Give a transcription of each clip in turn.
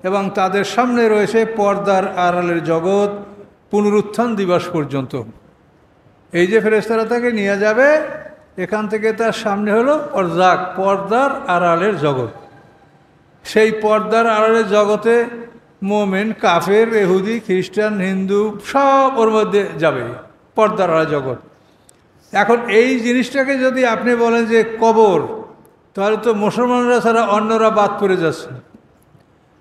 এবং তাদের সামনে রয়েছে পর্দার আড়ালের জগৎ পুনরুত্থান দিবস পর্যন্ত। এই যে ফেরেশতারা তাকে নিয়ে যাবে, এখান থেকে তার সামনে হলো বরজাক, পর্দার আড়ালের জগৎ। সেই পর্দার আড়ালের জগতে মোমেন, কাফের, ইহুদি, খ্রিস্টান, হিন্দু সব ওর মধ্যে যাবে, পর্দার আড়ালের জগৎ। এখন এই জিনিসটাকে যদি আপনি বলেন যে কবর, তাহলে তো মুসলমানরা ছাড়া অন্যরা বাদ পড়ে যাচ্ছে।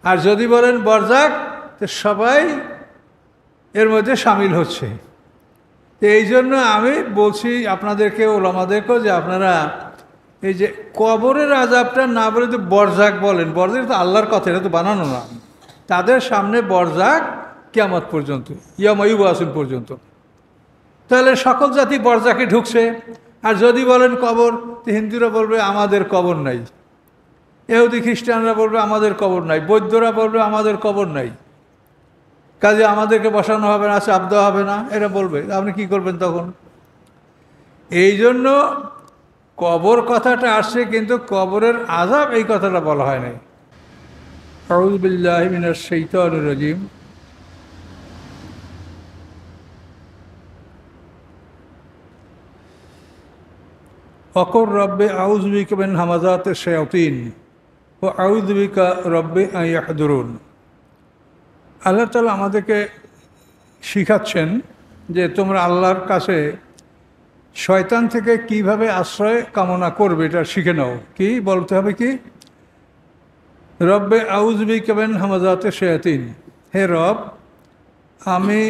আর যদি বলেন বরজাক, তো সবাই এর মধ্যে সামিল হচ্ছে। এই জন্য আমি বলছি আপনাদেরকে, ওলামাদেরকেও, যে আপনারা এই যে কবরের আযাবটা না বলে তো বরজাক বলেন। বরজাক তো আল্লাহর কথা, এটা তো বানানো না। তাদের সামনে বরজাক কিয়ামত পর্যন্ত, ইয়াউমা ইউবআসুন পর্যন্ত। তাহলে সকল জাতি বরজাকে ঢুকছে। আর যদি বলেন কবর, তো হিন্দুরা বলবে আমাদের কবর নাই, ইহুদি খ্রিস্টানরা বলবে আমাদের কবর নাই, বৌদ্ধরা বলবে আমাদের কবর নাই, কাজে আমাদেরকে বসানো হবে না, চাপ দেওয়া হবে না, এরা বলবে। আপনি কি করবেন তখন? এই জন্য কবর কথাটা আসছে, কিন্তু কবরের আযাব এই কথাটা বলা হয় নাই। আউযু বিল্লাহি মিনাশ শাইতানির রাজিম। ওয়াকুর রব্বে আউযু বিকা মিন হামাযাতিশ শায়াতিন ওয়া আউযু বিকা রব্বে আন ইয়াহদুরুন। আল্লাহ তাআলা আমাদেরকে শিখাচ্ছেন যে তোমরা আল্লাহর কাছে শয়তান থেকে কিভাবে আশ্রয় কামনা করবে, এটা শিখে নাও। কি বলতে হবে? কি? রব্বে আউযু বিকা মিন হামাযাতিশ শায়াতিন, হে রব, আমি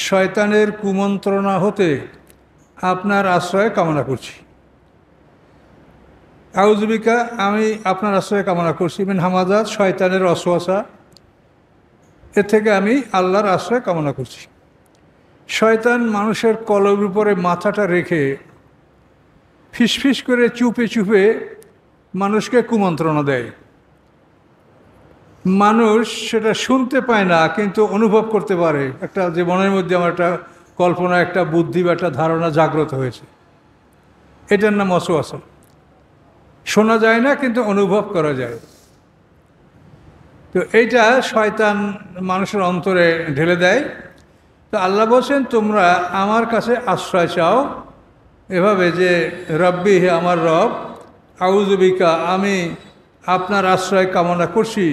শয়তানের কুমন্ত্রণা হতে আপনার আশ্রয় কামনা করছি। আউযু বিকা, আমি আপনার আশ্রয় কামনা করছি। মিন হামাযাত, শয়তানের ওয়াসওয়াসা, এর থেকে আমি আল্লাহর আশ্রয় কামনা করছি। শয়তান মানুষের কলবের উপরে মাথাটা রেখে ফিসফিস করে চুপে চুপে মানুষকে কুমন্ত্রণা দেয়। মানুষ সেটা শুনতে পায় না, কিন্তু অনুভব করতে পারে। একটা যে মনের মধ্যে আমার একটা কল্পনা, একটা বুদ্ধি বা একটা ধারণা জাগ্রত হয়েছে, এটার নাম ওয়াসওয়াসা। শোনা যায় না, কিন্তু অনুভব করা যায়। তো এইটা শয়তান মানুষের অন্তরে ঢেলে দেয়। তো আল্লাহ বলছেন তোমরা আমার কাছে আশ্রয় চাও এভাবে যে রব্বি, হে আমার রব, আউযু বিকা, আমি আপনার আশ্রয় কামনা করছি,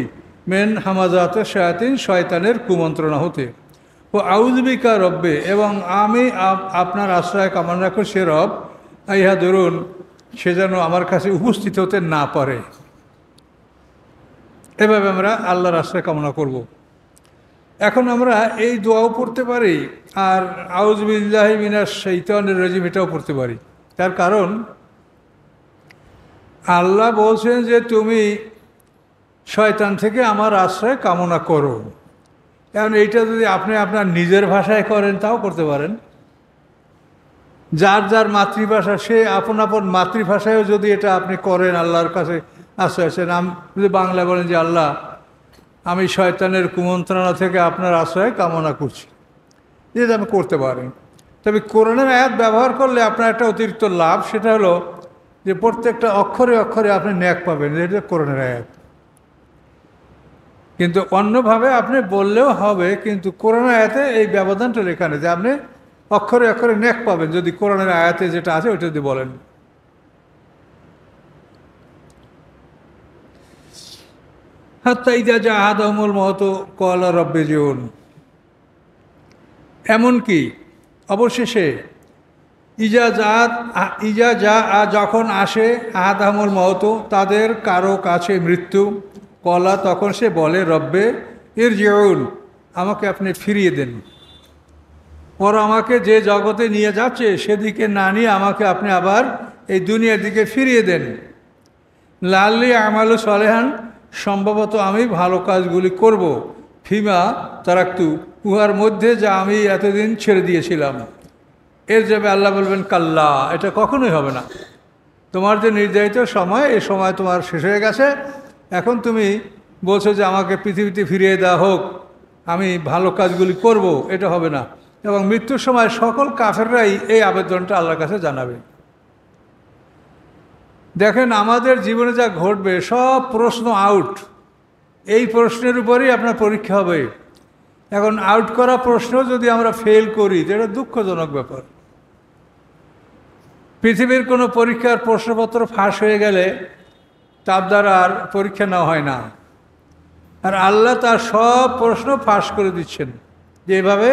মিন হামাযাতিশ শায়াতিন, শয়তানের কুমন্ত্রণা হতে। ও আউযু বিকা রব্বে, এবং আমি আপনার আশ্রয় কামনা করছি রব আইয়াহদুরুন, সে যেন আমার কাছে উপস্থিত হতে না পারে। এভাবে আমরা আল্লাহর আশ্রয় কামনা করব। এখন আমরা এই দোয়াও পড়তে পারি, আর আউযু বিল্লাহি মিনাশ শাইতানির রাজিম এটাও পড়তে পারি। তার কারণ আল্লাহ বলছেন যে তুমি শয়তান থেকে আমার আশ্রয় কামনা করো। এখন এইটা যদি আপনি আপনার নিজের ভাষায় করেন, তাও করতে পারেন। যার যার মাতৃভাষা, সে আপন আপন মাতৃভাষায়ও যদি এটা আপনি করেন, আল্লাহর কাছে আশ্রয় আছেন। আমি যদি বাংলা বলেন যে আল্লাহ, আমি শয়তানের কুমন্ত্রণা থেকে আপনার আশ্রয় কামনা করছি, যেটা আমি করতে পারেন। তবে কোরআনের আয়াত ব্যবহার করলে আপনার একটা অতিরিক্ত লাভ, সেটা হলো যে প্রত্যেকটা অক্ষরে অক্ষরে আপনি নেক পাবেন, এটা কোরআনের আয়াত। কিন্তু অন্যভাবে আপনি বললেও হবে, কিন্তু কোরআনের আয়াতে এই ব্যবধানটা লেখা নেই যে আপনি অক্ষরে অক্ষরে নেক পাবেন যদি কোরআনের আয়াতে যেটা আছে ওইটা যদি বলেন। হাত্তা ইযা জা আহাদাহুমুল মউত ক্বালা রাব্বি ইরজিউন, এমনকি অবশেষে ইজা যা যখন আসে আহাদাহুমুল মউত, তাদের কারো কাছে মৃত্যু, ক্বালা, তখন সে বলে রব্বে ইরজিউন, আমাকে আপনি ফিরিয়ে দেন। ওরা আমাকে যে জগতে নিয়ে যাচ্ছে সেদিকে না নিয়ে আমাকে আপনি আবার এই দুনিয়ার দিকে ফিরিয়ে দেন। লাল্লি আমালু সলেহান, সম্ভবত আমি ভালো কাজগুলি করব, ফিমা তারাক্তু, উহার মধ্যে যা আমি এতদিন ছেড়ে দিয়েছিলাম। এর যাবে আল্লাহ বলবেন কাল্লা, এটা কখনোই হবে না। তোমার যে নির্ধারিত সময়, এই সময় তোমার শেষ হয়ে গেছে। এখন তুমি বলছো যে আমাকে পৃথিবীতে ফিরিয়ে দেওয়া হোক, আমি ভালো কাজগুলি করব, এটা হবে না। এবং মৃত্যুর সময় সকল কাফেররাই এই আবেদনটা আল্লাহর কাছে জানাবে। দেখেন আমাদের জীবনে যা ঘটবে সব প্রশ্ন আউট, এই প্রশ্নের উপরেই আপনার পরীক্ষা হবে। এখন আউট করা প্রশ্ন যদি আমরা ফেল করি, এটা দুঃখজনক ব্যাপার। পৃথিবীর কোনো পরীক্ষার প্রশ্নপত্র ফাঁস হয়ে গেলে তার দ্বারা আর পরীক্ষা নেওয়া হয় না। আর আল্লাহ তার সব প্রশ্ন ফাঁস করে দিচ্ছেন যে এভাবে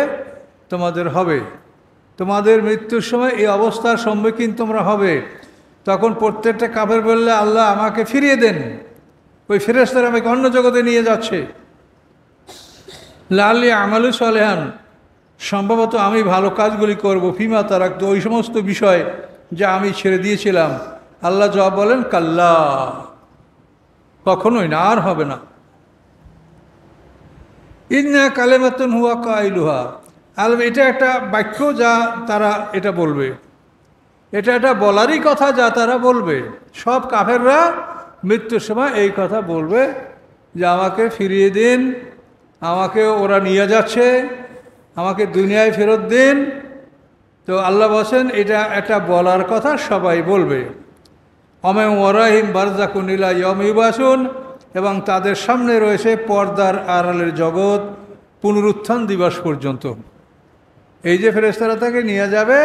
তোমাদের হবে, তোমাদের মৃত্যুর সময় এই অবস্থার সম্মুখীন তোমরা হবে। তখন প্রত্যেকটা কাফের বললে, আল্লাহ আমাকে ফিরিয়ে দেন, ওই ফেরেশতারা আমাকে অন্য জগতে নিয়ে যাচ্ছে। লাল্লি আমালু সালেহান, সম্ভবত আমি ভালো কাজগুলি করব, ফিমা তারাক্ত, ওই সমস্ত বিষয় যা আমি ছেড়ে দিয়েছিলাম। আল্লাহ জবাব বলেন, কাল্লা, কখনোই না, আর হবে না। ইন্না কালেমাতুন হুয়া কাইলুহা, এটা একটা বাক্য যা তারা এটা বলবে, এটা একটা বলারই কথা যা তারা বলবে। সব কাফেররা মৃত্যুর সময় এই কথা বলবে যে আমাকে ফিরিয়ে দিন, আমাকে ওরা নিয়ে যাচ্ছে, আমাকে দুনিয়ায় ফেরত দিন। তো আল্লাহ বলেন এটা একটা বলার কথা সবাই বলবে। অমে ওরাহিম বারজাকুন ইলা ইয়াউম ইউবাসুন, এবং তাদের সামনে রয়েছে পর্দার আড়ালের জগৎ পুনরুত্থান দিবস পর্যন্ত। এই যে ফেরেশতারা তাকে নিয়ে যাবে,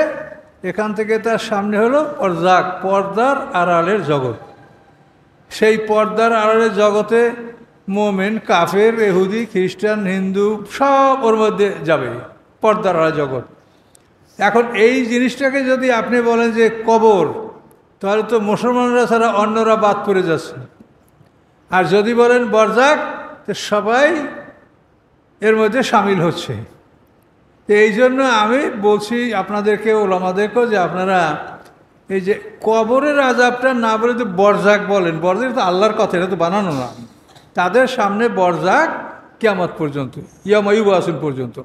এখান থেকে তার সামনে হলো পর্দাক, পর্দার আড়ালের জগৎ। সেই পর্দার আড়ালের জগতে মোমেন, কাফের, ইহুদি, খ্রিস্টান, হিন্দু সব ওর মধ্যে যাবে, পর্দার আড়ালের জগৎ। এখন এই জিনিসটাকে যদি আপনি বলেন যে কবর, তাহলে তো মুসলমানরা ছাড়া অন্যরা বাদ পড়ে যাচ্ছে। আর যদি বলেন বরজাক, তো সবাই এর মধ্যে সামিল হচ্ছে। এই জন্য আমি বলছি আপনাদেরকে, ওলামাদেরকেও, যে আপনারা এই যে কবরের আযাবটা না বলে তো বরজাক বলেন। বরজাক তো আল্লাহর কথা, এটা তো বানানো না। তাদের সামনে বরজাক কিয়ামত পর্যন্ত, ইয়াউম ইউবাসুন পর্যন্ত।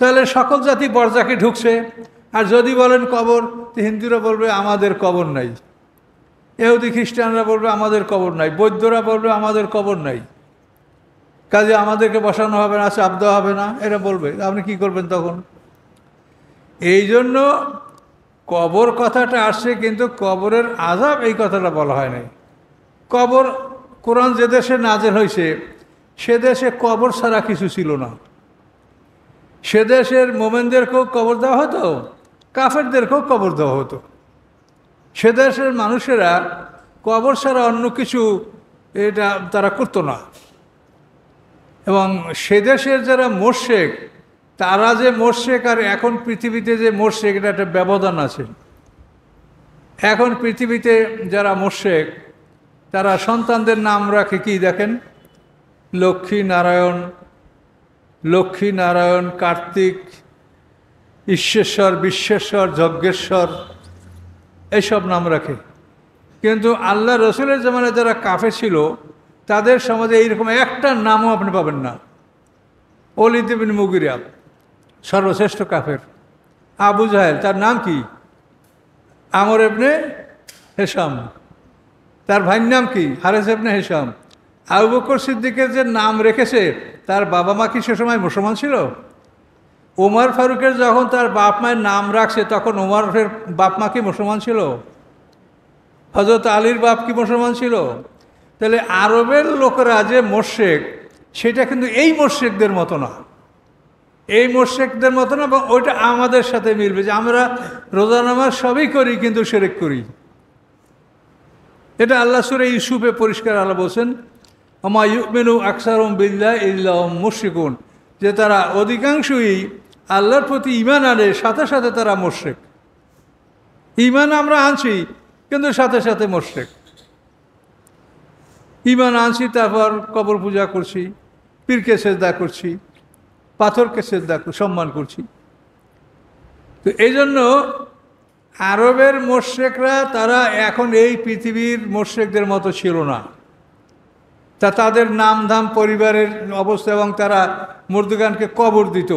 তাহলে সকল জাতি বরজাকে ঢুকছে। আর যদি বলেন কবর, তো হিন্দুরা বলবে আমাদের কবর নাই, ইহুদি খ্রিস্টানরা বলবে আমাদের কবর নাই, বৌদ্ধরা বলবে আমাদের কবর নাই, কাজে আমাদেরকে বসানো হবে না, চাপ দেওয়া হবে না, এরা বলবে। আপনি কি করবেন তখন? এই জন্য কবর কথাটা আসছে, কিন্তু কবরের আযাব এই কথাটা বলা হয় নাই। কবর, কোরআন যে দেশে নাযিল হয়েছে সে দেশে কবর ছাড়া কিছু ছিল না। সে দেশের মোমেনদেরকেও কবর দেওয়া হতো, কাফেরদেরকেও কবর দেওয়া হতো। সে দেশের মানুষেরা কবর ছাড়া অন্য কিছু এটা তারা করতো না। এবং সে দেশের যারা মোরশেক, তারা যে মোরশেক আর এখন পৃথিবীতে যে মোরশেক, এটা একটা ব্যবধান আছে। এখন পৃথিবীতে যারা মোরশেক, তারা সন্তানদের নাম রাখে কি দেখেন, লক্ষ্মী নারায়ণ, লক্ষ্মী নারায়ণ, কার্তিক, ঈশ্বেশ্বর, বিশ্বেশ্বর, যজ্ঞেশ্বর, এইসব নাম রাখে। কিন্তু আল্লাহ রসুলের জামানায় যারা কাফের ছিল, তাদের সমাজে এইরকম একটা নামও আপনি পাবেন না। ওলীদ ইবনে মুগিরা সর্বশ্রেষ্ঠ কাফের। আবু জাহেল, তার নাম কি? আমর ইবনে হিশাম। তার ভাইয়ের নাম কি? হারেস ইবনে হিশাম। আবু বকর সিদ্দিকের যে নাম রেখেছে, তার বাবা মা কি সে সময় মুসলমান ছিল? ওমর ফারুকের যখন তার বাপ মায়ের নাম রাখছে, তখন ওমরের বাপ মা কি মুসলমান ছিল? হযরত আলীর বাপ কি মুসলমান ছিল? তাহলে আরবের লোকেরা যে মোরশেক, সেটা কিন্তু এই মোরশেকদের মতো না, এই মোরশেকদের মতো না। এবং ওইটা আমাদের সাথে মিলবে যে আমরা রোজা নামাজ সবই করি, কিন্তু শিরক করি। এটা আল্লাহ সূরা ইউসুফে পরিষ্কার আল্লাহ বলছেন, ওমা ইউমিনু আকসারুহুম বিল্লাহি ইল্লা হুম মুশরিকুন, যে তারা অধিকাংশই আল্লাহর প্রতি ঈমান আনে, সাথে সাথে তারা মুশরিক। ঈমান আমরা আনছি, কিন্তু সাথে সাথে মুশরিক। ঈমান আনছি, তারপর কবর পূজা করছি, পীরকে সেজদা করছি, পাথরকে সেজদা সম্মান করছি। তো এই জন্য আরবের মুশরিকরা, তারা এখন এই পৃথিবীর মুশরিকদের মতো ছিল না। তাদের নাম ধাম, পরিবারের অবস্থা, এবং তারা মুর্দগানকে কবর দিত।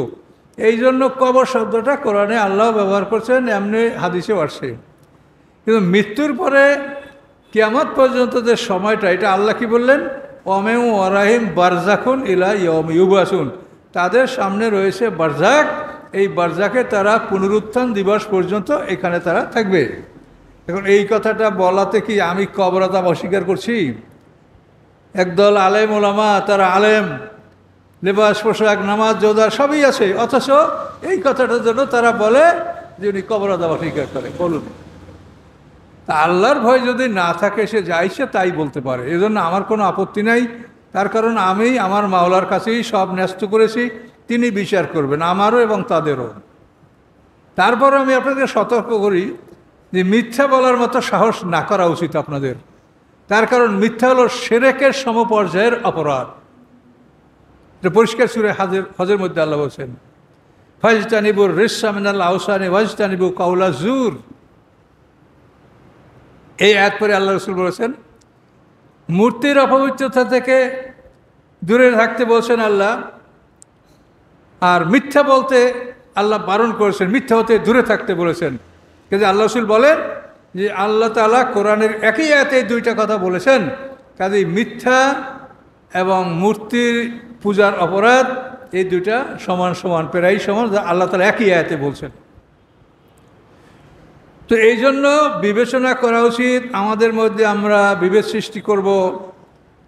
এই জন্য কবর শব্দটা কোরআনে আল্লাহ ব্যবহার করছেন, এমনি হাদিসেও আসছে। কিন্তু মৃত্যুর পরে কিয়ামত পর্যন্ত যে সময়টা, এটা আল্লাহ কি বললেন? ওমেউ ওরাহিম বারজাকুন ইলা ইয়াউম ইউবাসুন, তাদের সামনে রয়েছে বারজাক। এই বারজাকে তারা পুনরুত্থান দিবস পর্যন্ত এখানে তারা থাকবে। এখন এই কথাটা বলাতে কি আমি কবর আযাব অস্বীকার করছি? একদল আলেম ওলামা, তারা আলেম, লেবাস পোশাক নামাজ রোজা সবই আছে, অথচ এই কথাটার জন্য তারা বলে যে উনি কবর আযাব অস্বীকার করে। বলুন, তা আল্লাহর ভয় যদি না থাকে সে যা ইচ্ছে তাই বলতে পারে, এজন্য আমার কোনো আপত্তি নাই। তার কারণ আমি আমার মাওলার কাছেই সব ন্যস্ত করেছি, তিনি বিচার করবেন আমারও এবং তাদেরও। তারপর আমি আপনাদের সতর্ক করি যে মিথ্যা বলার মতো সাহস না করা উচিত আপনাদের। তার কারণ মিথ্যা হলো শিরকের সমপর্যায়ের অপরাধ। এটা পরিষ্কার সূরা হজের মধ্যে আল্লাহ বলছেন, ফাজতানিবুর রিসসা মিনাল আওসানি ওয়াজতানিবু কাউলা জুর। এই আয়াত পরে আল্লাহ রাসূল বলেছেন মূর্তির অপবিত্রতা থেকে দূরে থাকতে বলছেন আল্লাহ, আর মিথ্যা বলতে আল্লাহ বারণ করেছেন, মিথ্যা হতে দূরে থাকতে বলেছেন। কিন্তু আল্লাহ রাসূল বলেন যে আল্লাহ তাআলা কোরআনের একই আয়াতে দুইটা কথা বলেছেন, কাজে মিথ্যা এবং মূর্তির পূজার অপরাধ এই দুইটা সমান সমান, প্রায় সমান, আল্লাহ তাআলা একই আয়াতে বলছেন। তো এই জন্য বিবেচনা করা উচিত আমাদের মধ্যে, আমরা বিভেদ সৃষ্টি করব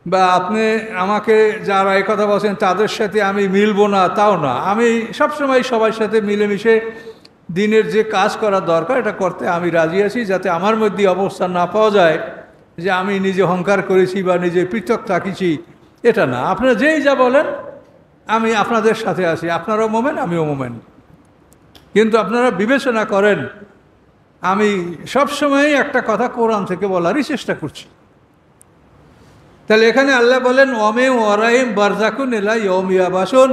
বা আপনি আমাকে যারা এই কথা বলছেন তাদের সাথে আমি মিলবো না, তাও না। আমি সবসময় সবার সাথে মিলেমিশে দিনের যে কাজ করা দরকার এটা করতে আমি রাজি আছি, যাতে আমার মধ্যে অবস্থান না পাওয়া যায় যে আমি নিজে অহংকার করেছি বা নিজে পৃথক থাকিছি, এটা না। আপনারা যেই যা বলেন আমি আপনাদের সাথে আছি, আপনারাও মোমেন আমিও মোমেন। কিন্তু আপনারা বিবেচনা করেন, আমি সবসময় একটা কথা কোরআন থেকে বলারই চেষ্টা করছি। তাহলে এখানে আল্লাহ বলেন ওমে ওয়ারাহিম বারজাকুন ইলা ইয়াউমি ইয়াবাসুন,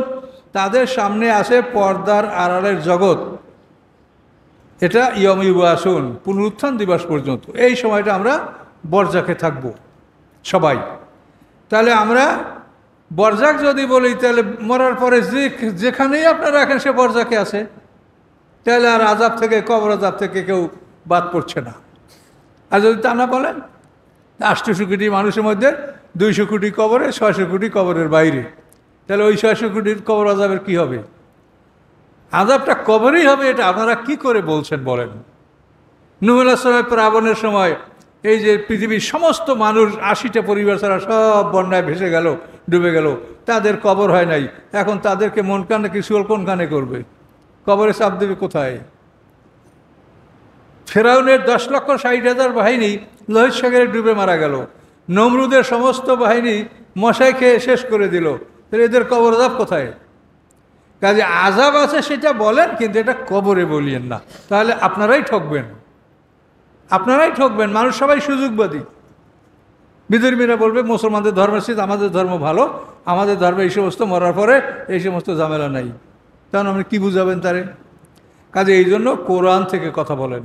তাদের সামনে আছে পর্দার আড়ালের জগৎ, এটা ইয়াউমি ইয়াবাসুন, পুনরুত্থান দিবস পর্যন্ত। এই সময়টা আমরা বরজাকে থাকব সবাই। তাহলে আমরা বরজাক যদি বলি, তাহলে মরার পরে যেখানেই আপনারা রাখেন সে বরজাকে আছে, তাহলে আর আযাব থেকে, কবর আযাব থেকে কেউ বাদ পড়ছে না। আর যদি তা না বলেন, 800 কোটি মানুষের মধ্যে 200 কোটি কবরে, 600 কোটি কবরের বাইরে, তাহলে ওই 600 কোটির কবর আযাবের কী হবে? আযাবটা কবরেই হবে, এটা আপনারা কি করে বলছেন বলেন? নূহ আলাইহিস সালামের প্লাবনের সময় এই যে পৃথিবীর সমস্ত মানুষ 80টা পরিবার ছাড়া সব বন্যায় ভেসে গেল, ডুবে গেল, তাদের কবর হয় নাই। এখন তাদেরকে মন কানে কিছু কোনখানে করবে? কবরে চাপ দেবে কোথায়? ফেরাউনের 10,60,000 বাহিনী লোহিত সাগরে ডুবে মারা গেল। নমরুদের সমস্ত বাহিনী মশাই খেয়ে শেষ করে দিল। তাহলে এদের কবর আযাব কোথায়? কাজে আযাব আছে সেটা বলেন, কিন্তু এটা কবরে বলিয়েন না, তাহলে আপনারাই ঠকবেন, আপনারাই ঠকবেন। মানুষ সবাই সুযোগবাদী। বিধর্মীরা বলবে মুসলমানদের ধর্মের চেয়ে আমাদের ধর্ম ভালো, আমাদের ধর্মে এই সমস্ত মরার পরে এই সমস্ত ঝামেলা নাই। তখন আপনি কী বুঝাবেন তারে? কাজে এই জন্য কোরআন থেকে কথা বলেন।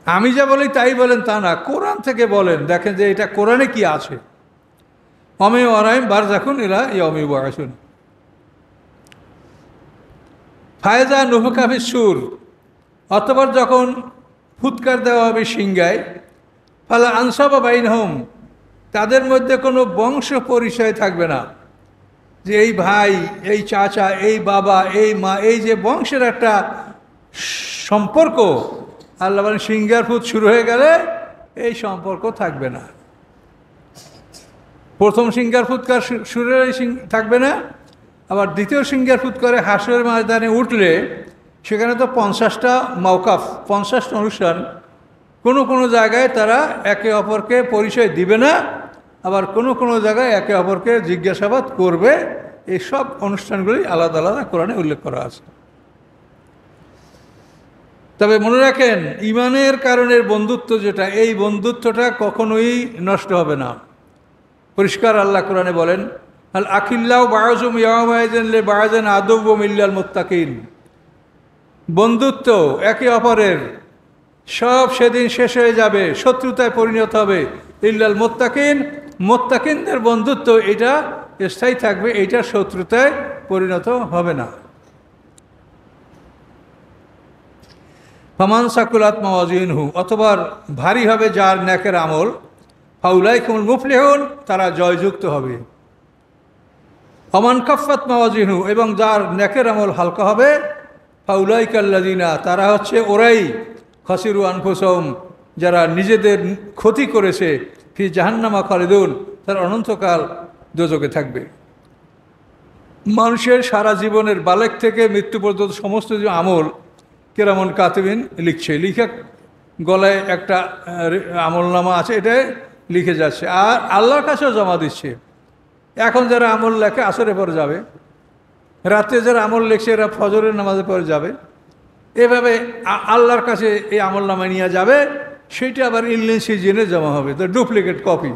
আমি যা বলি তাই বলেন তা না, কোরআন থেকে বলেন। দেখেন যে এটা কোরআনে কি আছে। ওমে ওয়ারাহিম বারজাকুন ইলা ইয়াউমি ইউবআসুন। ফায়জা নুফিখা ফিস-সূর, অতঃপর যখন ফুৎকার দেওয়া হবে সিংহায়, ফালা আনসাবা বাইনহুম, তাদের মধ্যে কোনো বংশ পরিচয় থাকবে না, যে এই ভাই, এই চাচা, এই বাবা, এই মা, এই যে বংশের একটা সম্পর্ক, আল্লাহ বলেন সিংহার ফুৎ শুরু হয়ে গেলে এই সম্পর্ক থাকবে না। প্রথম সিংহার ফুৎকার শুরু থাকবে না, আবার দ্বিতীয় সিংহার ফুৎকারে হাসরের ময়দানে উঠলে সেখানে তো 50টা মাওকাফ, 50টা অনুষ্ঠান। কোনো কোনো জায়গায় তারা একে অপরকে পরিচয় দিবে না, আবার কোনো কোনো জায়গায় একে অপরকে জিজ্ঞাসাবাদ করবে। এই সব অনুষ্ঠানগুলি আলাদা আলাদা কোরআনে উল্লেখ করা আছে। তবে মনে রাখেন, ইমানের কারণের বন্ধুত্ব যেটা, এই বন্ধুত্বটা কখনোই নষ্ট হবে না। পরিষ্কার আল্লাহ কোরআনে বলেন, আল আখিল্লাহু বা'যুহুম ইয়াওমাইযিন লিবা'যিন আদুওয়ুম ইল্লাল মুত্তাকিন। বন্ধুত্ব একে অপরের সব সেদিন শেষ হয়ে যাবে, শত্রুতায় পরিণত হবে। ইল্লাল মুত্তাকিন, মুত্তাকিনদের বন্ধুত্ব এটা স্থায়ী থাকবে, এটা শত্রুতায় পরিণত হবে না। ফামান সাকুলাত মাওয়াজিনহু, অথবা ভারী হবে যার নেকের আমল, ফাউলাইকুমুল মুফলিহুন, তারা জয়যুক্ত হবে। অমান কাফাত মাওয়াজিনহু, এবং যার নেকের আমল হালকা হবে, ফাউলাইকাল্লাযিনা, তারা হচ্ছে ওরাই, খাসিরু আনফুসাহুম, যারা নিজেদের ক্ষতি করেছে, ফি জাহান্নামা খালিদুন, তারা অনন্তকাল দোজখে থাকবে। মানুষের সারা জীবনের বালেক থেকে মৃত্যু পর্যন্ত সমস্ত যে আমল কিরামান কাতিবিন লিখছে, লিখে গলায় একটা আমলনামা আছে, এটাই লিখে যাচ্ছে আর আল্লাহর কাছেও জমা দিচ্ছে। এখন যারা আমল লেখে আসরের পরে যাবে, রাতে যারা আমল লিখছে এরা ফজরের নামাজের পরে যাবে, এভাবে আল্লাহর কাছে এই আমলনামা নিয়ে যাবে, সেইটা আবার ইল্লিন সিজিনে জমা হবে। তো ডুপ্লিকেট কপি,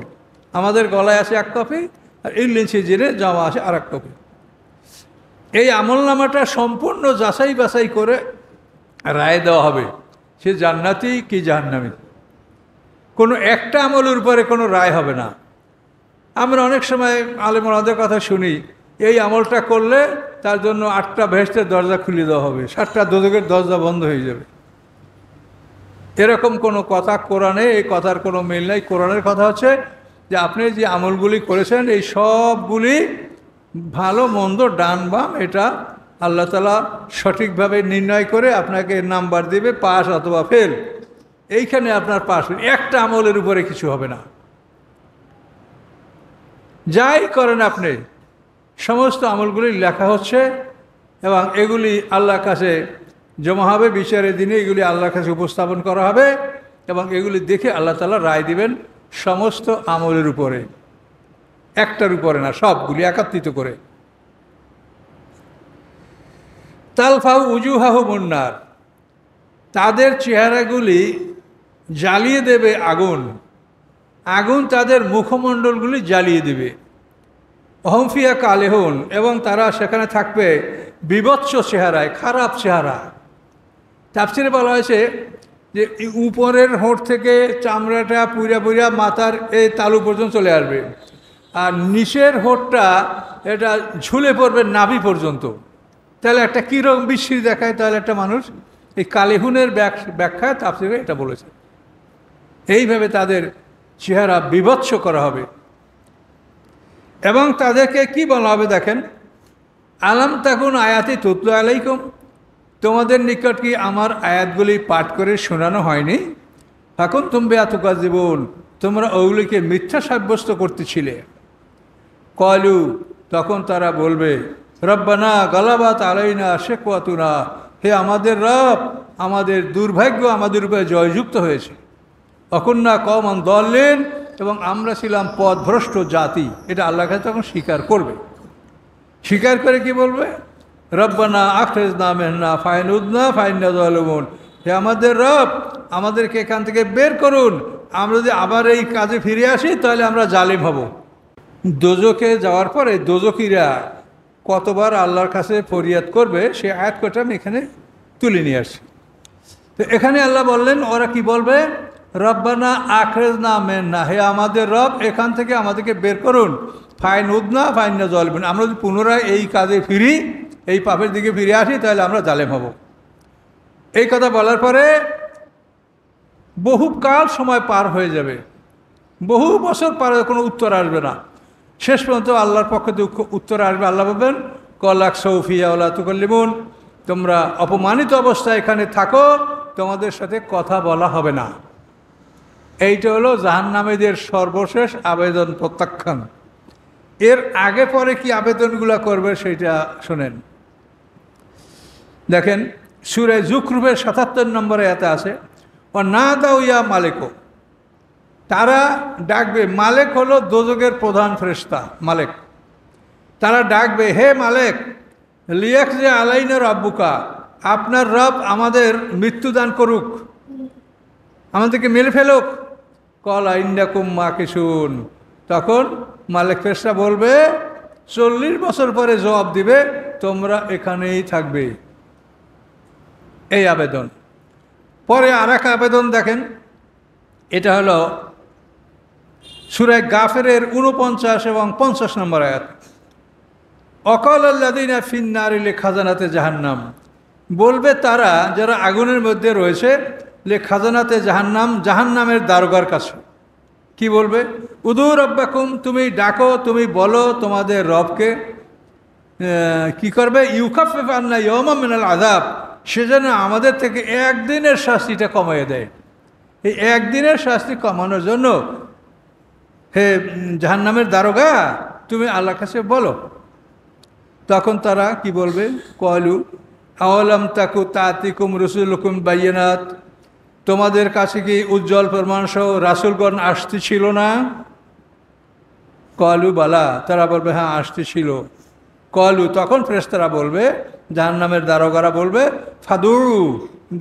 আমাদের গলায় আছে এক কপি আর ইল্লিন সিজিনে জমা আছে আর এক কপি। এই আমলনামাটা সম্পূর্ণ যাচাই বাছাই করে রায় দেওয়া হবে সে জান্নাতি কি জাহান্নামী। কোনো একটা আমলের উপরে কোনো রায় হবে না। আমরা অনেক সময় আলেমদের কথা শুনি, এই আমলটা করলে তার জন্য 8টা বেহেশতের দরজা খুলে দেওয়া হবে, 7টা দোজখের দরজা বন্ধ হয়ে যাবে। এরকম কোনো কথা কোরআনে, এই কথার কোনো মিল নাই। কোরআনের কথা হচ্ছে যে আপনি যে আমলগুলি করেছেন এই সবগুলি ভালো মন্দ ডান বাম এটা আল্লাহ তাআলা সঠিকভাবে নির্ণয় করে আপনাকে নাম্বার দিবে, পাস অথবা ফেল। এইখানে আপনার পাস, একটা আমলের উপরে কিছু হবে না। যাই করেন আপনি, সমস্ত আমলগুলি লেখা হচ্ছে এবং এগুলি আল্লাহর কাছে জমা হবে। বিচারের দিনে এগুলি আল্লাহর কাছে উপস্থাপন করা হবে এবং এগুলি দেখে আল্লাহ তাআলা রায় দিবেন সমস্ত আমলের উপরে, একটার উপরে না, সবগুলি একত্রিত করে। তালফাউ উজুহাহু মুন্নার, তাদের চেহারাগুলি জ্বালিয়ে দেবে আগুন, আগুন তাদের মুখমণ্ডলগুলি জ্বালিয়ে দেবে। অহমফিয়া কালেহুন, এবং তারা সেখানে থাকবে বিভৎস চেহারায়, খারাপ চেহারা। তাফসিরে বলা হয়েছে যে উপরের হোঁট থেকে চামড়াটা পুইরা পুইরা মাথার এই তালু পর্যন্ত চলে আসবে, আর নিচের হোঁটটা এটা ঝুলে পড়বে নাভি পর্যন্ত। তাহলে একটা কীরকম বিশ্রী দেখায়, তাহলে একটা মানুষ, এই কালেহুনের ব্যাখ্যায় তাফসিরে এটা বলেছে। এইভাবে তাদের চেহারা বিভৎস করা হবে এবং তাদেরকে কি বলা হবে দেখেন, আলাম তাকুন আয়াতি তুতলু আলাইকুম, তোমাদের নিকট কি আমার আয়াতগুলি পাঠ করে শোনানো হয়নি? এখন তুমি আতুকাযিবুন, তোমরা ওগুলিকে মিথ্যা সাব্যস্ত করতেছিলে। কলু, তখন তারা বলবে, রব্বানা গালাবাত আলাইনা শিকওয়াতুনা, হে আমাদের রব, আমাদের দুর্ভাগ্য আমাদের উপরে জয়যুক্ত হয়েছে। অকুন্না কওমান দাল্লিন, এবং আমরা ছিলাম পথভ্রষ্ট জাতি। এটা আল্লাহর কাছে তখন স্বীকার করবে। স্বীকার করে কি বলবে, রব্বানা আখরিজনা মিন্না ফাইন উদনা ফাইন্না যালিমুন, হে আমাদের রব, আমাদেরকে এখান থেকে বের করুন, আমরা যদি আবার এই কাজে ফিরে আসি তাহলে আমরা জালিম হব। দোজখে যাওয়ার পরে দোজখীরা কতবার আল্লাহর কাছে ফরিয়াদ করবে সে আয়াত কটা আমি এখানে তুলে নিয়ে আসছি। তো এখানে আল্লাহ বললেন, ওরা কি বলবে, রব্বানা আখরিজনা মিন্না, হে আমাদের রব, এখান থেকে আমাদেরকে বের করুন, ফাইন উদনা ফাইন্না যালিমুন, আমরা যদি পুনরায় এই কাজে ফিরি, এই পাপের দিকে ফিরে আসি তাহলে আমরা জালেম হব। এই কথা বলার পরে বহুকাল সময় পার হয়ে যাবে, বহু বছর পার, কোনো উত্তর আসবে না। শেষ পর্যন্ত আল্লাহর পক্ষ থেকে উত্তর আসবে। আল্লাহ বলবেন, কলাক সৌফিয়া ওলা তুকাল্লিমুন, তোমরা অপমানিত অবস্থায় এখানে থাকো, তোমাদের সাথে কথা বলা হবে না। এইটা হলো জাহান্নামীদের সর্বশেষ আবেদন প্রত্যাখ্যান। এর আগে পরে কি আবেদনগুলো করবে সেটা শোনেন। দেখেন সূরা যুখরুফের ৭৭ নম্বরে এতে আছে, ও না দাও ইয়া মালিকো, তারা ডাকবে, মালেক হলো দোজখের প্রধান ফেরেশতা মালেক, তারা ডাকবে, হে মালেক, লিয়াক যে আলাইনা রাব্বুকা, আপনার রব আমাদের মৃত্যুদান করুক, আমাদেরকে মেরে ফেলুক। কল ইন্নাকুম মাকিসুন, তখন মালেক ফেরেশতা বলবে, 40 বছর পরে জবাব দিবে, তোমরা এখানেই থাকবে। এই আবেদন। পরে আর এক আবেদন দেখেন, এটা হলো সূরা গাফিরের 49 এবং 50 নম্বর আয়াত। অকাল আল্লাযিনা ফিন্নারি লিখাজানাতে জাহান্নাম, বলবে তারা যারা আগুনের মধ্যে রয়েছে, লিখাজানাতে জাহান্নাম, জাহান্নামের দারোগার কাছে। কি বলবে, উদু রব্বাকুম, তুমি ডাকো, তুমি বলো তোমাদের রবকে, কি করবে, ইউখাফিফ আন্না ইয়াওমান মিনাল আযাব, সেজন্য আমাদের থেকে একদিনের শাস্তিটা কমিয়ে দেয়। এই একদিনের শাস্তি কমানোর জন্য হে জাহান্নামের দারোগা, তুমি আল্লাহর কাছে বলো। তখন তারা কি বলবে? কলু আওয়ালাম তাকু তাতিকুম রসুলুকুম বাইয়িনাত, তোমাদের কাছে কি উজ্জ্বল প্রমাণসহ রাসূলগণ আসতেছিল না? কলু বালা, তারা বলবে হ্যাঁ আসতেছিল। কলু, তখন ফেরেশতারা বলবে, জাহান্নামের দারোগারা বলবে, ফাদু,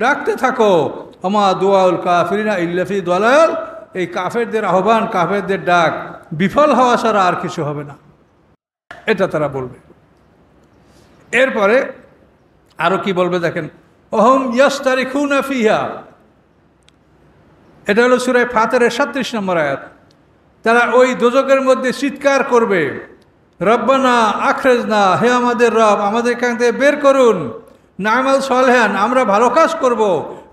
ডাকতে থাকো, ওমা দুআউল কাফিরিনা ইল্লা ফি দালাল, এই কাফেরদের আহ্বান, কাফেরদের ডাক বিফল হওয়া ছাড়া আর কিছু হবে না, এটা তারা বলবে। এরপরে আরো কি বলবে দেখেন, অহম ইয়াস্তারিখুনা ফিহা, এটা হলো সূরা ফাতিরের ৩৭ নম্বর আয়াত। তারা ওই দোজখের মধ্যে চিৎকার করবে, রব্বানা আখরিজনা, হে আমাদের রব, আমাদের এখান থেকে বের করুন, না'মাল সালিহান, আমরা ভালো কাজ করব,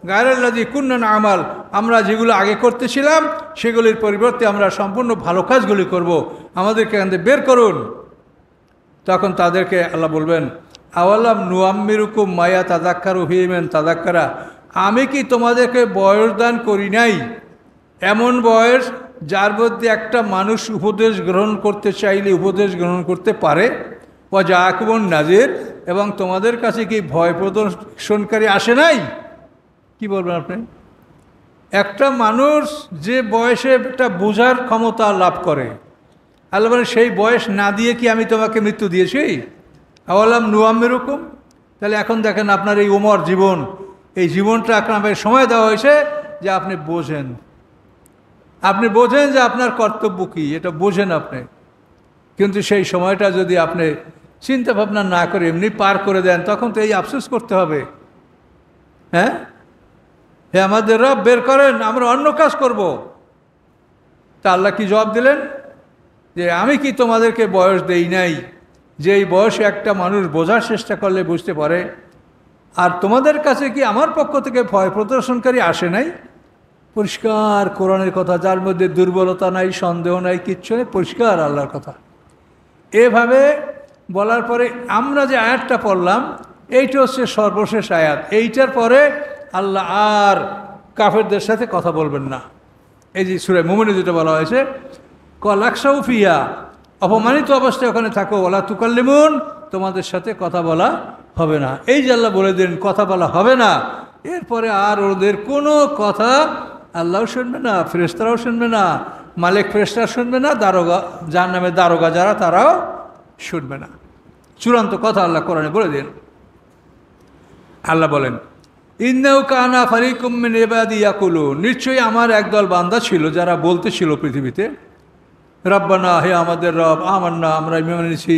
গায়রাল্লাযী কুন্না না'মাল, আমরা যেগুলো আগে করতেছিলাম সেগুলির পরিবর্তে আমরা সম্পূর্ণ ভালো কাজগুলি করব, আমাদেরকে এখান থেকে বের করুন। তখন তাদেরকে আল্লাহ বলবেন, আওয়ালাম নুআম্মিরুকুম মায়া তাযাক্কারু ফীহি মান তাযাক্কারা, আমি কি তোমাদেরকে বয়স দান করি নাই, এমন বয়স যার মধ্যে একটা মানুষ উপদেশ গ্রহণ করতে চাইলে উপদেশ গ্রহণ করতে পারে, ও জাআকুমুন নাযির, এবং তোমাদের কাছে কি ভয় প্রদর্শনকারী আসে নাই? কি বলবেন আপনি? একটা মানুষ যে বয়সে একটা বোঝার ক্ষমতা লাভ করে, আল্লাহ বলেন সেই বয়স না দিয়ে কি আমি তোমাকে মৃত্যু দিয়েছি? আওয়ালাম নুআম্মিরুকুম, তাহলে এখন দেখেন আপনার এই ওমর জীবন, এই জীবনটা আপনাকে সময় দেওয়া হয়েছে যে আপনি বোঝেন, আপনি বোঝেন যে আপনার কর্তব্য কী, এটা বোঝেন আপনি। কিন্তু সেই সময়টা যদি আপনি চিন্তা ভাবনা না করে এমনি পার করে দেন, তখন তো এই আফসোস করতে হবে, হ্যাঁ, হে আমাদের রব বের করেন, আমরা অন্য কাজ করব। তা আল্লাহ কি জবাব দিলেন? যে আমি কি তোমাদেরকে বয়স দেই নাই, যে এই বয়সে একটা মানুষ বোঝার চেষ্টা করলে বুঝতে পারে? আর তোমাদের কাছে কি আমার পক্ষ থেকে ভয় প্রদর্শনকারী আসে নাই? পরিষ্কার কোরআনের কথা, যার মধ্যে দুর্বলতা নাই, সন্দেহ নাই, কিচ্ছু নেই, পরিষ্কার আল্লাহর কথা। এভাবে বলার পরে আমরা যে আয়াতটা পড়লাম, এইটা হচ্ছে সর্বশেষ আয়াত। এইটার পরে আল্লাহ আর কাফেরদের সাথে কথা বলবেন না। এই যে সূরা মুমিনে যেটা বলা হয়েছে, কলাকসাউ ফিহা, অপমানিত অবস্থায় ওখানে থাকো, ওয়ালা তুকাল্লিমুন, তোমাদের সাথে কথা বলা হবে না। এই যে আল্লাহ বলে দিন কথা বলা হবে না, এরপরে আর ওদের কোনো কথা আল্লাহও শুনবে না, ফেরেশতারাও শুনবে না, মালিক ফেরেশতারা শুনবে না, দারোগা, জাহান্নামের দারোগা যারা তারাও শুনবে না। চূড়ান্ত কথা আল্লাহ কোরআনে বলে দিন। আল্লাহ বলেন, ইন্নাহু কানা ফারিকুম মিন ইবাদি ইয়াকুলুন, নিশ্চয়ই আমার একদল বান্দা ছিল যারা বলতেছিল পৃথিবীতে, রব্বানা, হে আমাদের রব, আমান্না, আমরা ঈমান এনেছি,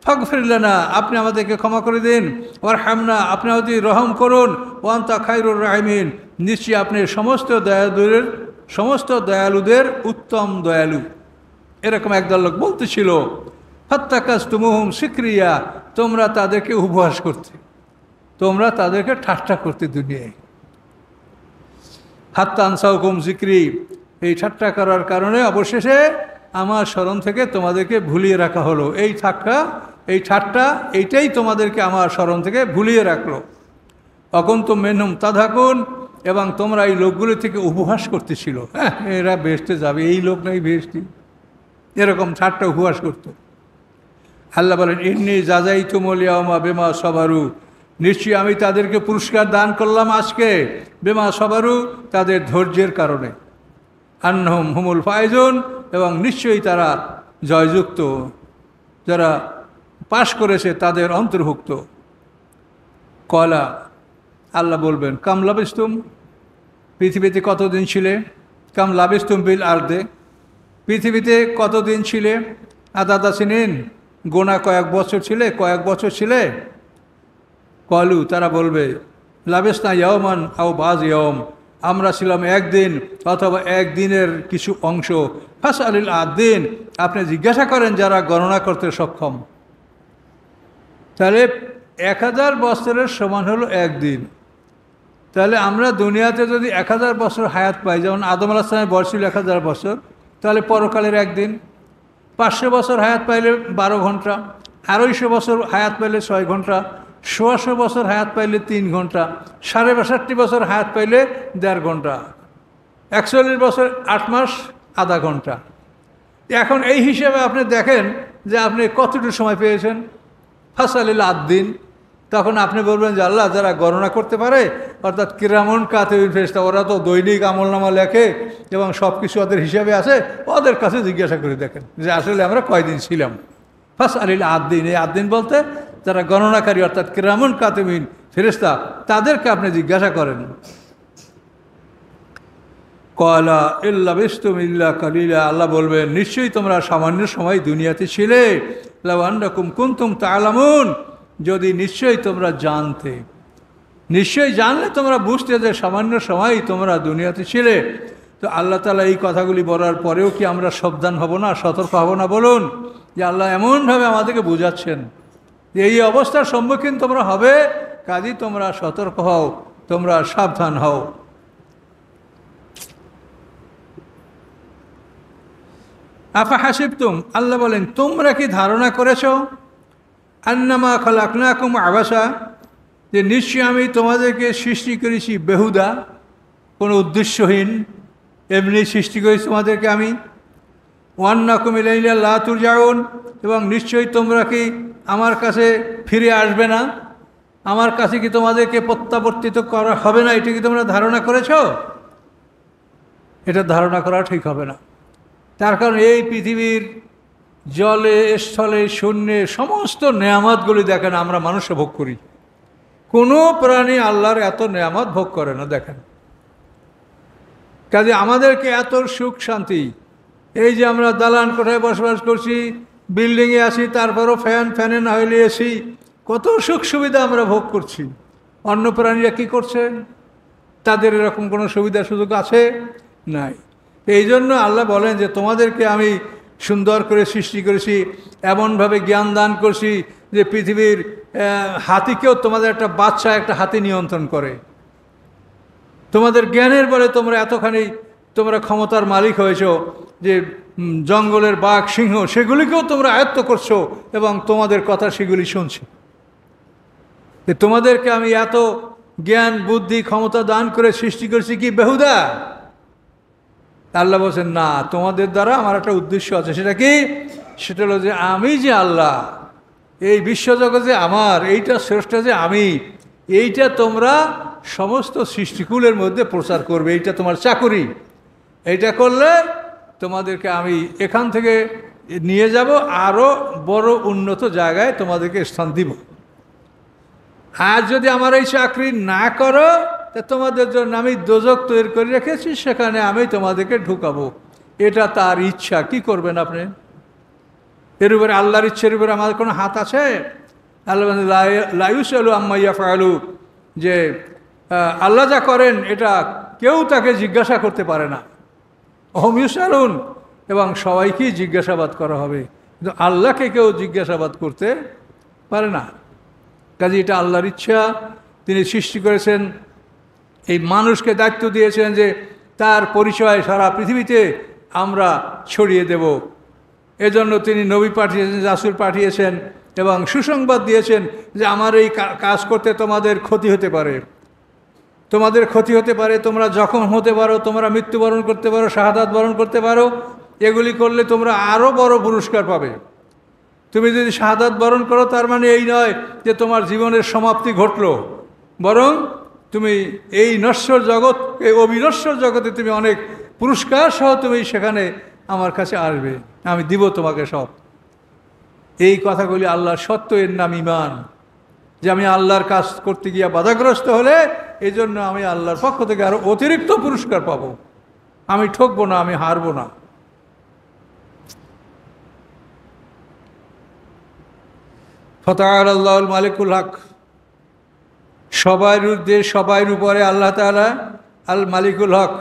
ফাগফির লানা, আপনি আমাদেরকে ক্ষমা করে দিন, ওয়ারহামনা, আপনি আমাদের রহম করুন, ওয়া আনতা খায়রুর রাহিমিন, নিশ্চয়ই আপনি সমস্ত দয়ালুদের উত্তম দয়ালু। এরকম একদল লোক বলতেছিল, ফাত্তাকাজতুমুহুম সিকরিয়া, তোমরা তাদেরকে উপহাস করতে, তোমরা তাদেরকে ঠাট্টা করতে দুনিয়ায়। হাত্তা আনসাউকুম যিকরি, এই ঠাট্টা করার কারণে অবশেষে আমার স্মরণ থেকে তোমাদেরকে ভুলিয়ে রাখা হলো। এই ঠাট্টা এইটাই তোমাদেরকে আমার স্মরণ থেকে ভুলিয়ে রাখলো। অকুনতুম মিনহুম তাদহাকুন, এবং তোমরা এই লোকগুলি থেকে উপহাস করতেছিল, হ্যাঁ এরা বেহেশতে যাবে, এই লোক নাই বেহেশতি, এরকম ঠাট্টা উপহাস করত। আল্লাহ বলেন, ইন্নী জাযাইতুমুল ইয়াওমা বিমা সাবারু, নিশ্চয়ই আমি তাদেরকে পুরস্কার দান করলাম আজকে, বিমা সাবারু, তাদের ধৈর্যের কারণে, আন্নাহুম হুমুল ফায়জুন, এবং নিশ্চয়ই তারা জয়যুক্ত, যারা পাশ করেছে তাদের অন্তর্ভুক্ত। কলা, আল্লাহ বলবেন, কাম লাবিস্তুম, পৃথিবীতে কতদিন ছিলে? কাম লাবিস্তুম বিল আরদে, পৃথিবীতে কতদিন ছিলে? আদাদা সিনিন, গোনা কয়েক বছর ছিলে? কলু, তারা বলবে, লাবিসনা ইয়াওমান আও বাজ ইয়াওম, আমরা ছিলাম একদিন অথবা একদিনের কিছু অংশ। ফাসআলিল আদিন, আপনি জিজ্ঞাসা করেন যারা গণনা করতে সক্ষম। তাহলে 1000 বছরের সমান হলো একদিন। তাহলে আমরা দুনিয়াতে যদি 1000 বছর হায়াত পাই, যেমন আদম আলাইহিস সালামের বয়স ছিল 1000 বছর, তাহলে পরকালের একদিন। 500 বছর হায়াত পাইলে 12 ঘন্টা, 250 বছর হায়াত পাইলে 6 ঘন্টা, 100 বছর হায়াত পাইলে 3 ঘন্টা, 62 বছর হায়াত পাইলে 1.5 ঘন্টা, 41 বছর 8 মাস আধা ঘন্টা, এখন এই হিসেবে আপনি দেখেন যে আপনি কতটুকু সময় পেয়েছেন, ফাসালিল আদ্দিন। তখন আপনি বলবেন যে আল্লাহ, যারা গণনা করতে পারে, অর্থাৎ কিরামুন কাতিবুন ফেরেশতা, ওরা তো দৈনিক আমলনামা লেখে এবং সব কিছু ওদের হিসাবে আছে, ওদের কাছে জিজ্ঞাসা করে দেখেন যে আসলে আমরা কয়দিন ছিলাম। ফাসালিল আদ্দিন, এই আদ্দিন বলতে যারা গণনাকারী অর্থাৎ কিরামুন কাতিবিন ফেরেশতা, তাদেরকে আপনি জিজ্ঞাসা করেন। কলা ইল্লা বিস্তুম ইল্লা কালিলা, আল্লাহ বলবেন নিশ্চয়ই তোমরা সামান্য সময় দুনিয়াতে ছিলে। লাউ আন্নাকুম কুনতুম তা'লামুন, যদি নিশ্চয়ই তোমরা জানতে, নিশ্চয়ই জানলে তোমরা বুঝতে যে সামান্য সময় তোমরা দুনিয়াতে ছিলে। তো আল্লাহ তাআলা এই কথাগুলি বলার পরেও কি আমরা সাবধান হব না, সতর্ক হব না? বলুন, যে আল্লাহ এমনভাবে আমাদেরকে বোঝাচ্ছেন যে এই অবস্থার সম্মুখীন তোমরা হবে, কাজেই তোমরা সতর্ক হও, তোমরা সাবধান হও। আফা হাসিবতুম, আল্লাহ বলেন তোমরা কি ধারণা করেছ, আন্নামা খালাকনাকুম আবাসা, যে নিশ্চয়ই আমি তোমাদেরকে সৃষ্টি করেছি বেহুদা, কোনো উদ্দেশ্যহীন, এমনি সৃষ্টি করেছি তোমাদেরকে আমি। ওয়ান্নাকুম ইলাইনা লা তুরজাউন, এবং নিশ্চয়ই তোমরা কি আমার কাছে ফিরে আসবে না, আমার কাছে কি তোমাদেরকে প্রত্যাবর্তিত করা হবে না, এটা কি তোমরা ধারণা করেছ? এটা ধারণা করা ঠিক হবে না। তার কারণ এই পৃথিবীর জলে, স্থলে, শূন্যে সমস্ত নেয়ামতগুলি দেখেন আমরা মানুষে ভোগ করি, কোনো প্রাণী আল্লাহর এত নেয়ামত ভোগ করে না। দেখেন, কাজে আমাদেরকে এত সুখ শান্তি, এই যে আমরা দালান কোঠায় বসবাস করছি, বিল্ডিংয়ে আছি, তারপরও ফ্যানে না হইলে এসি, কত সুখ সুবিধা আমরা ভোগ করছি। অন্য প্রাণীরা কী করছে? তাদের এরকম কোনো সুবিধা সুযোগ আছে? নাই। এই জন্য আল্লাহ বলেন যে তোমাদেরকে আমি সুন্দর করে সৃষ্টি করেছি, এমনভাবে জ্ঞান দান করছি যে পৃথিবীর হাতিকেও তোমাদের একটা বাচ্চা একটা হাতি নিয়ন্ত্রণ করে। তোমাদের জ্ঞানের বলে তোমরা এতখানি তোমরা ক্ষমতার মালিক হয়েছ যে জঙ্গলের বাঘ, সিংহ, সেগুলিকেও তোমরা আয়ত্ত করছো এবং তোমাদের কথা সেগুলি শুনছে। তোমাদেরকে আমি এত জ্ঞান, বুদ্ধি, ক্ষমতা দান করে সৃষ্টি করেছি কি বেহুদা? আল্লাহ বলছেন না, তোমাদের দ্বারা আমার একটা উদ্দেশ্য আছে। সেটা কি? সেটা হলো যে আমি যে আল্লাহ, এই বিশ্বজগৎ যে আমার, এইটা শ্রেষ্ঠ যে আমি, এইটা তোমরা সমস্ত সৃষ্টিকুলের মধ্যে প্রচার করবে। এইটা তোমার চাকুরি। এইটা করলে তোমাদেরকে আমি এখান থেকে নিয়ে যাব, আরও বড় উন্নত জায়গায় তোমাদেরকে স্থান দিব। আর যদি আমার এই চাকরি না করো, তা তোমাদের জন্য আমি দোজক তৈরি করে রেখেছি, সেখানে আমি তোমাদেরকে ঢুকাবো। এটা তার ইচ্ছা। কি করবেন আপনি? এর উপরে আল্লাহর ইচ্ছের উপরে আমাদের কোনো হাত আছে? আল্লাহ লায়ুসালু আম্মা ইয়াফআলু, যে আল্লাহ যা করেন এটা কেউ তাকে জিজ্ঞাসা করতে পারে না। হুম ইউসালুন, এবং সবাইকেই জিজ্ঞাসাবাদ করা হবে, কিন্তু আল্লাহকে কেউ জিজ্ঞাসাবাদ করতে পারে না। কাজে এটা আল্লাহর ইচ্ছা। তিনি সৃষ্টি করেছেন, এই মানুষকে দায়িত্ব দিয়েছেন যে তার পরিচয় সারা পৃথিবীতে আমরা ছড়িয়ে দেব। এজন্য তিনি নবী পাঠিয়েছেন, রাসূল পাঠিয়েছেন এবং সুসংবাদ দিয়েছেন যে আমার এই কাজ করতে তোমাদের ক্ষতি হতে পারে, তোমাদের ক্ষতি হতে পারে, তোমরা জখম হতে পারো, তোমরা মৃত্যুবরণ করতে পারো, শাহাদাত বরণ করতে পারো। এগুলি করলে তোমরা আরও বড় পুরস্কার পাবে। তুমি যদি শাহাদাত বরণ করো, তার মানে এই নয় যে তোমার জীবনের সমাপ্তি ঘটল, বরং তুমি এই নশ্বর জগৎ, এই অবিনশ্বর জগতে তুমি অনেক পুরস্কার সহ তুমি সেখানে আমার কাছে আসবে, আমি দিব তোমাকে সব। এই কথাগুলি আল্লাহর সত্য, এর নাম ঈমান। যে আমি আল্লাহর কাজ করতে গিয়ে বাধাগ্রস্ত হলে এই জন্য আমি আল্লাহর পক্ষ থেকে আরও অতিরিক্ত পুরস্কার পাবো, আমি ঠকবো না, আমি হারবো না। ফাতাআলা আল্লাহুল মালিকুল হক, সবার ঊর্ধ্বে, সবার উপরে আল্লাহ তাআলা আল মালিকুল হক,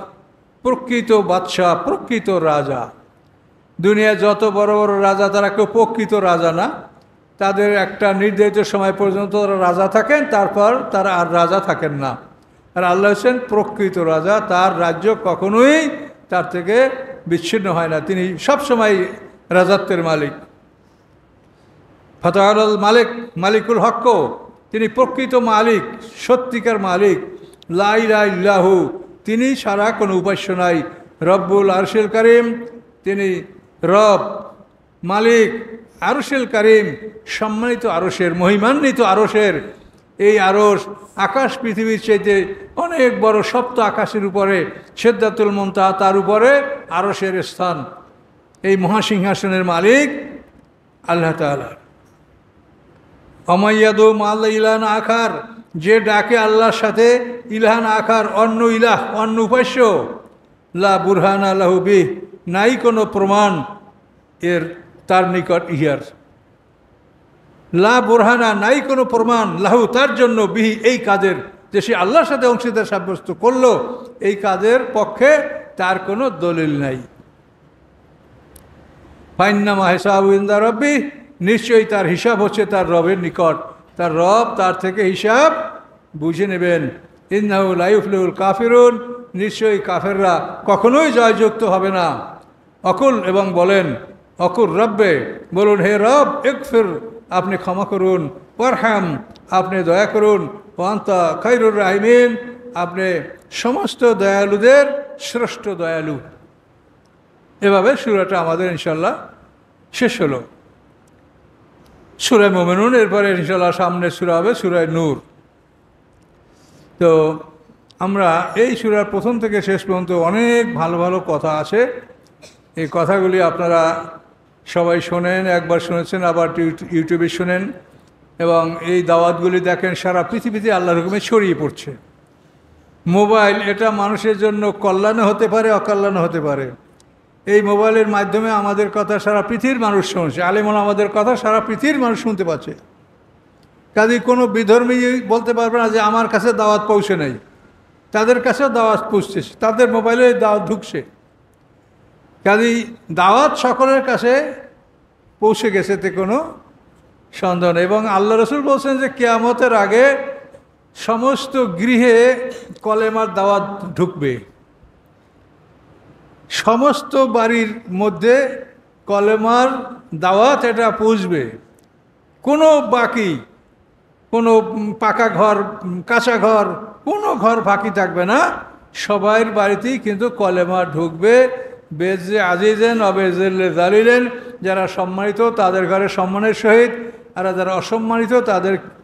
প্রকৃত বাদশাহ, প্রকৃত রাজা। দুনিয়া যত বড় বড় রাজা, তারা কেউ প্রকৃত রাজা না। তাদের একটা নির্ধারিত সময় পর্যন্ত তারা রাজা থাকেন, তারপর তারা আর রাজা থাকেন না। আর আল্লাহ হচ্ছেন প্রকৃত রাজা, তার রাজ্য কখনোই তার থেকে বিচ্ছিন্ন হয় না, তিনি সবসময় রাজত্বের মালিক। ফাতাআলাল মালিক, মালিকুল হক, তিনি প্রকৃত মালিক, সত্যিকার মালিক। লা ইলাহা ইল্লাহু, তিনি ছাড়া কোনো উপাস্য নাই। রব্বুল আরশিল কারীম, তিনি রব, মালিক, আরশেল কারিম, সম্মানিত আরশের, মহিমান্বিত আরশের, এই আরশ আকাশ পৃথিবীর চাইতে অনেক বড়, সপ্ত আকাশের উপরে সিদরাতুল মুনতাহা, তার উপরে আরশের স্থান। এই মহাসিংহাসনের মালিক আল্লাহ তাআলা। অমাইয়াদু মাল্লা ইলান আখার, যে ডাকে আল্লাহর সাথে ইলাহান আখার, অন্য ইলাহ, অন্য উপাস্য, লা বুরহানা লাহু বিহ, নাই কোনো প্রমাণ এর তার নিকট ইহার। লা বুরহানা, নাই কোনো প্রমাণ, লাহু তার জন্য, বিহি এই কাজের, যে সে আল্লাহর সাথে অংশীদার সাব্যস্ত করলো, এই কাজের পক্ষে তার কোনো দলিল নাই। ফাইন্নামা হিসাবু ইনদা রাব্বি, নিশ্চয়ই তার হিসাব হচ্ছে তার রবের নিকট, তার রব তার থেকে হিসাব বুঝে নেবেন। ইন্নাহু লা ইউফলিহুল কাফিরুন, নিশ্চয়ই কাফেররা কখনোই জয়যুক্ত হবে না। অকুল, এবং বলেন, অকুল রব্বে, বলুন হে রব, ইগফির, আপনি ক্ষমা করুন, ওয়ারহাম, আপনি দয়া করুন, ওয়ান্তা খায়রুর রাহিমিন, আপনি সমস্ত দয়ালুদের শ্রেষ্ঠ দয়ালু। এভাবে সূরাটা আমাদের ইনশাল্লাহ শেষ হলো। সূরা মুমিনুন, এরপরে ইনশাল্লাহ সামনে সূরা হবে সূরা নূর। তো আমরা এই সূরার প্রথম থেকে শেষ পর্যন্ত অনেক ভালো ভালো কথা আছে। এই কথাগুলি আপনারা সবাই শোনেন, একবার শুনেছেন, আবার ইউটিউবে শোনেন, এবং এই দাওয়াতগুলি দেখেন সারা পৃথিবীতে আল্লাহর হুকুমে ছড়িয়ে পড়ছে। মোবাইল, এটা মানুষের জন্য কল্যাণও হতে পারে, অকল্যাণও হতে পারে। এই মোবাইলের মাধ্যমে আমাদের কথা সারা পৃথিবীর মানুষ শুনছে, আলেমুল আমাদের কথা সারা পৃথিবীর মানুষ শুনতে পাচ্ছে। কাজেই কোনো বিধর্মী বলতে পারবে না যে আমার কাছে দাওয়াত পৌঁছে নেই, তাদের কাছেও দাওয়াত পৌঁছছে, তাদের মোবাইলে দাওয়াত ঢুকছে। কাজেই দাওয়াত সকলের কাছে পৌঁছে গেছে, তে কোনো সন্দেহ নেই। এবং আল্লাহ রসুল বলছেন যে কিয়ামতের আগে সমস্ত গৃহে কলেমার দাওয়াত ঢুকবে, সমস্ত বাড়ির মধ্যে কলেমার দাওয়াত এটা পৌঁছবে। কোনো বাকি, কোনো পাকা ঘর, কাঁচা ঘর, কোনো ঘর বাকি থাকবে না, সবাইয়ের বাড়িতেই কিন্তু কলেমা ঢুকবে। বেজে আজিজেন অবেজেল্লে জালিলেন, যারা সম্মানিত তাদের ঘরে সম্মানের সহিত, আর যারা অসম্মানিত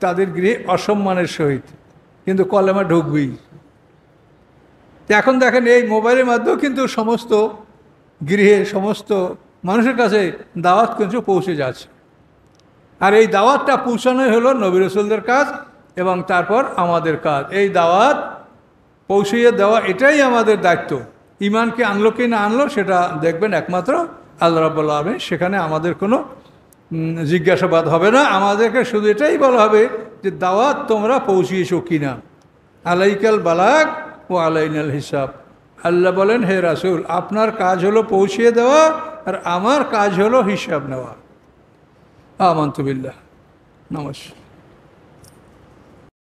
তাদের গৃহে অসম্মানের সহিত, কিন্তু কলেমা ঢুকবেই। এখন দেখেন এই মোবাইলের মাধ্যমেও কিন্তু সমস্ত গৃহে, সমস্ত মানুষের কাছে দাওয়াত কিন্তু পৌঁছে যাচ্ছে। আর এই দাওয়াতটা পৌঁছানোই হলো নবী রাসূলদের কাজ, এবং তারপর আমাদের কাজ। এই দাওয়াত পৌঁছিয়ে দেওয়া, এটাই আমাদের দায়িত্ব। ইমানকে আনলো কি না আনলো সেটা দেখবেন একমাত্র আল্লাহ রাব্বুল আলামিন। সেখানে আমাদের কোনো জিজ্ঞাসাবাদ হবে না, আমাদেরকে শুধু এটাই বলা হবে যে দাওয়াত তোমরা পৌঁছিয়েছো কিনা। আলাইকাল বালাগ ও আলাইনাল হিসাব। আল্লাহ বলেন, হে রাসূল, আপনার কাজ হলো পৌঁছিয়ে দেওয়া, আর আমার কাজ হলো হিসাব নেওয়া। আমানতু বিল্লাহ। নমস্কার।